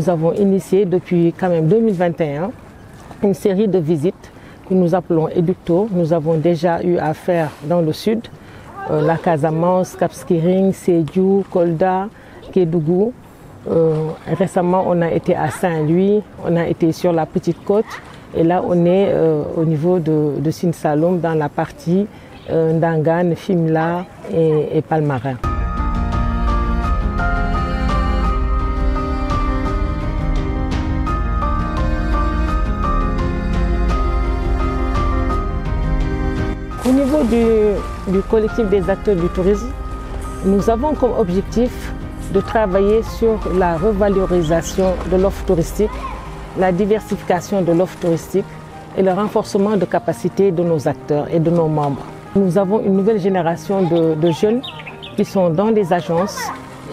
nous avons initié depuis quand même 2021 une série de visites que nous appelons éductours. Nous avons déjà eu à faire dans le sud, la Casamance, Cap Skirring, Sédhiou, Kolda, Kédougou. Récemment, on a été à Saint-Louis, on a été sur la Petite Côte et là, on est au niveau de Sine Saloum dans la partie Ndangan, Fimela et Palmarin. Au niveau du collectif des acteurs du tourisme, nous avons comme objectif de travailler sur la revalorisation de l'offre touristique, la diversification de l'offre touristique et le renforcement de capacité de nos acteurs et de nos membres. Nous avons une nouvelle génération de jeunes qui sont dans les agences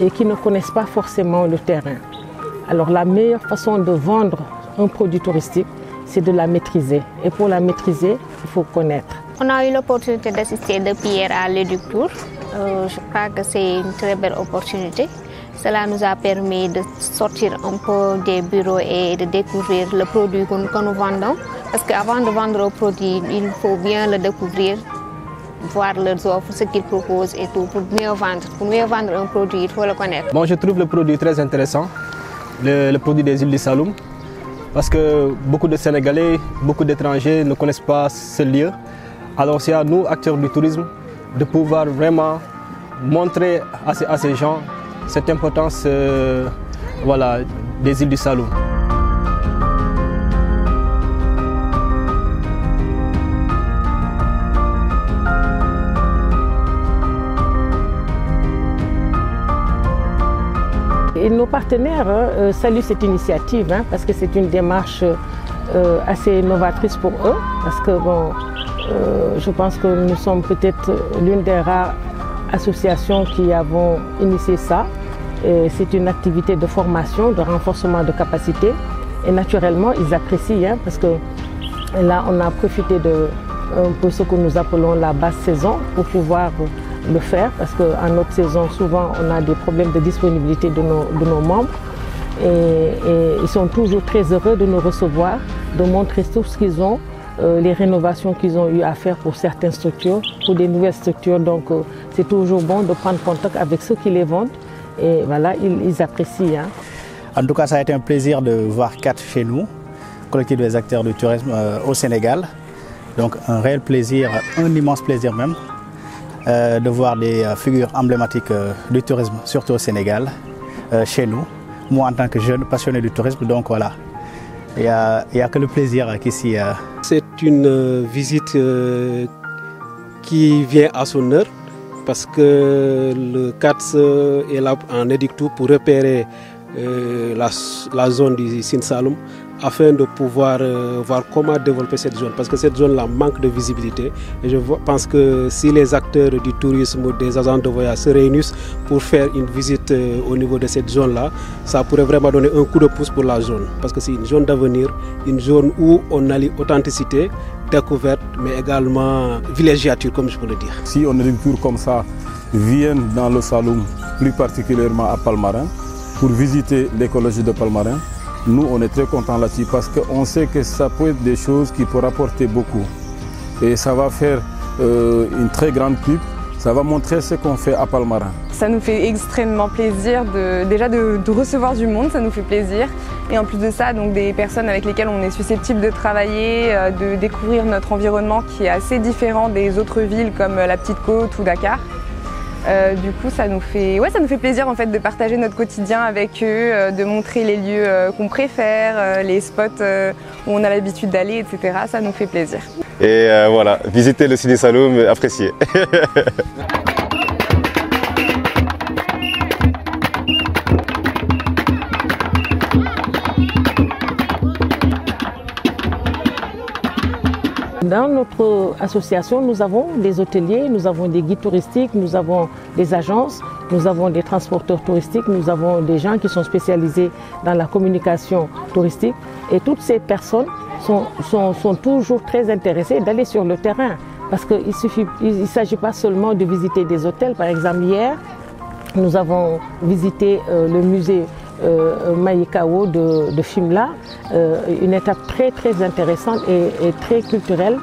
et qui ne connaissent pas forcément le terrain. Alors la meilleure façon de vendre un produit touristique, c'est de la maîtriser. Et pour la maîtriser, il faut connaître. On a eu l'opportunité d'assister depuis hier à l'Éductour. Je crois que c'est une très belle opportunité. Cela nous a permis de sortir un peu des bureaux et de découvrir le produit que nous vendons. Parce qu'avant de vendre un produit, il faut bien le découvrir, voir leurs offres, ce qu'ils proposent et tout, pour mieux vendre. Pour mieux vendre un produit, il faut le connaître. Bon, je trouve le produit très intéressant, le produit des îles du Saloum. Parce que beaucoup de Sénégalais, beaucoup d'étrangers ne connaissent pas ce lieu. Alors c'est à nous, acteurs du tourisme, de pouvoir vraiment montrer à ces gens cette importance voilà, des îles du Saloum. Et nos partenaires saluent cette initiative parce que c'est une démarche assez novatrice pour eux. Parce que bon, je pense que nous sommes peut-être l'une des rares associations qui avons initié ça. C'est une activité de formation, de renforcement de capacité. Et naturellement, ils apprécient parce que là, on a profité de un peu ce que nous appelons la basse saison pour pouvoir le faire. Parce qu'en haute saison, souvent, on a des problèmes de disponibilité de nos membres. Et ils sont toujours très heureux de nous recevoir, de montrer tout ce qu'ils ont, les rénovations qu'ils ont eu à faire pour certaines structures, pour des nouvelles structures. Donc c'est toujours bon de prendre contact avec ceux qui les vendent et voilà, ils apprécient. En tout cas, ça a été un plaisir de voir CAT chez nous, collectif des acteurs du tourisme au Sénégal. Donc un réel plaisir, un immense plaisir même, de voir des figures emblématiques du tourisme, surtout au Sénégal, chez nous. Moi en tant que jeune passionné du tourisme, donc voilà, il n'y a que le plaisir qu'ici. C'est une visite qui vient à son heure parce que le CATS est là en Éductour pour repérer la zone du Sine Saloum afin de pouvoir voir comment développer cette zone. Parce que cette zone-là manque de visibilité. Et je pense que si les acteurs du tourisme, des agents de voyage se réunissent pour faire une visite au niveau de cette zone-là, ça pourrait vraiment donner un coup de pouce pour la zone. Parce que c'est une zone d'avenir, une zone où on allie authenticité, découverte, mais également villégiature, comme je peux le dire. Si on a des tours comme ça viennent dans le Saloum, plus particulièrement à Palmarin, pour visiter l'écologie de Palmarin, nous, on est très contents là-dessus parce qu'on sait que ça peut être des choses qui peuvent rapporter beaucoup. Et ça va faire une très grande pub, ça va montrer ce qu'on fait à Palmarin. Ça nous fait extrêmement plaisir déjà de recevoir du monde, ça nous fait plaisir. Et en plus de ça, donc des personnes avec lesquelles on est susceptible de travailler, de découvrir notre environnement qui est assez différent des autres villes comme la Petite Côte ou Dakar. Du coup, ça nous fait plaisir en fait de partager notre quotidien avec eux, de montrer les lieux qu'on préfère, les spots où on a l'habitude d'aller, etc. Ça nous fait plaisir. Et voilà, visiter le Sine Saloum, apprécier. Dans notre association, nous avons des hôteliers, nous avons des guides touristiques, nous avons des agences, nous avons des transporteurs touristiques, nous avons des gens qui sont spécialisés dans la communication touristique. Et toutes ces personnes sont toujours très intéressées d'aller sur le terrain. Parce qu'il ne s'agit pas seulement de visiter des hôtels. Par exemple, hier, nous avons visité le musée Maïkao de Fimela, une étape très intéressante et très culturelle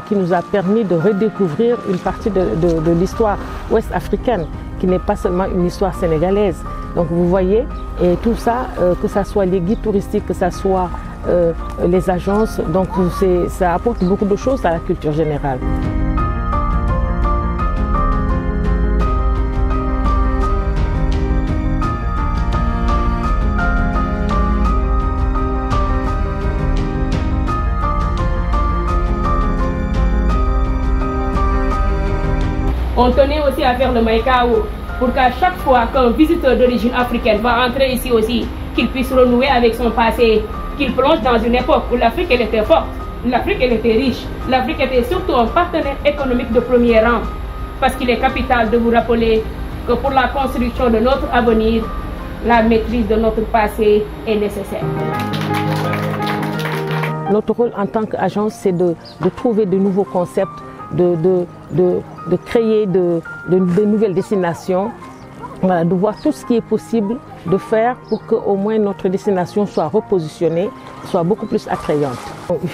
qui nous a permis de redécouvrir une partie de l'histoire ouest-africaine, qui n'est pas seulement une histoire sénégalaise. Donc vous voyez, et tout ça, que ce soit les guides touristiques, que ce soit les agences, donc ça apporte beaucoup de choses à la culture générale. On tenait aussi à faire le Maïkao pour qu'à chaque fois qu'un visiteur d'origine africaine va entrer ici aussi, qu'il puisse renouer avec son passé, qu'il plonge dans une époque où l'Afrique elle était forte, l'Afrique elle était riche, l'Afrique était surtout un partenaire économique de premier rang. Parce qu'il est capital de vous rappeler que pour la construction de notre avenir, la maîtrise de notre passé est nécessaire. Notre rôle en tant qu'agence, c'est de trouver de nouveaux concepts, de créer de nouvelles destinations, voilà, de voir tout ce qui est possible de faire pour qu'au moins notre destination soit repositionnée, soit beaucoup plus attrayante.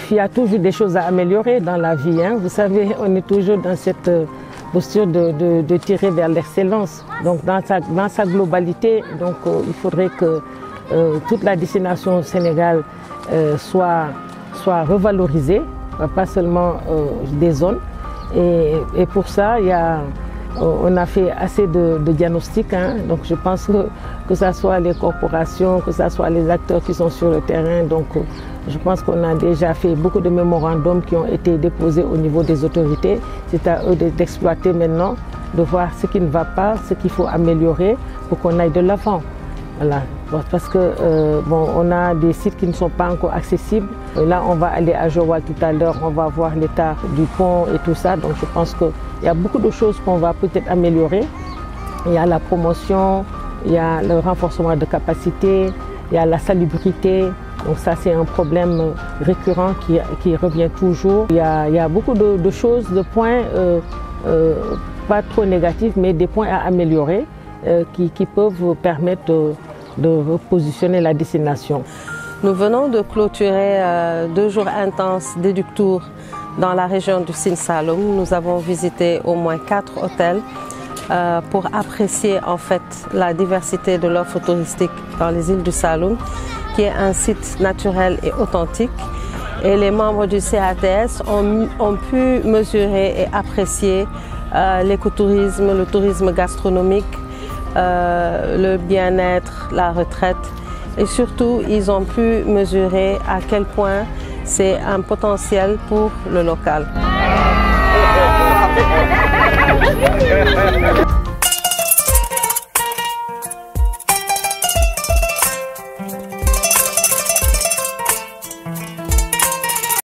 Il y a toujours des choses à améliorer dans la vie, hein. Vous savez, on est toujours dans cette posture de tirer vers l'excellence. Donc dans sa globalité, donc, il faudrait que toute la destination au Sénégal soit revalorisée, pas seulement des zones. Et pour ça, on a fait assez de diagnostics, hein. Donc je pense que ce soit les corporations, que ce soit les acteurs qui sont sur le terrain. Donc je pense qu'on a déjà fait beaucoup de mémorandums qui ont été déposés au niveau des autorités. C'est à eux d'exploiter maintenant, de voir ce qui ne va pas, ce qu'il faut améliorer pour qu'on aille de l'avant. Voilà. Parce que bon, on a des sites qui ne sont pas encore accessibles. Là, on va aller à Joal tout à l'heure, on va voir l'état du pont et tout ça. Donc je pense qu'il y a beaucoup de choses qu'on va peut-être améliorer. Il y a la promotion, il y a le renforcement de capacité, il y a la salubrité. Donc ça, c'est un problème récurrent qui revient toujours. Il y a beaucoup de choses, de points, pas trop négatifs, mais des points à améliorer qui peuvent permettre de repositionner la destination. Nous venons de clôturer 2 jours intenses d'Éductour dans la région du Sine Saloum. Nous avons visité au moins 4 hôtels pour apprécier en fait la diversité de l'offre touristique dans les îles du Saloum, qui est un site naturel et authentique. Et les membres du CATS ont pu mesurer et apprécier l'écotourisme, le tourisme gastronomique, le bien-être, la retraite. Et surtout, ils ont pu mesurer à quel point c'est un potentiel pour le local.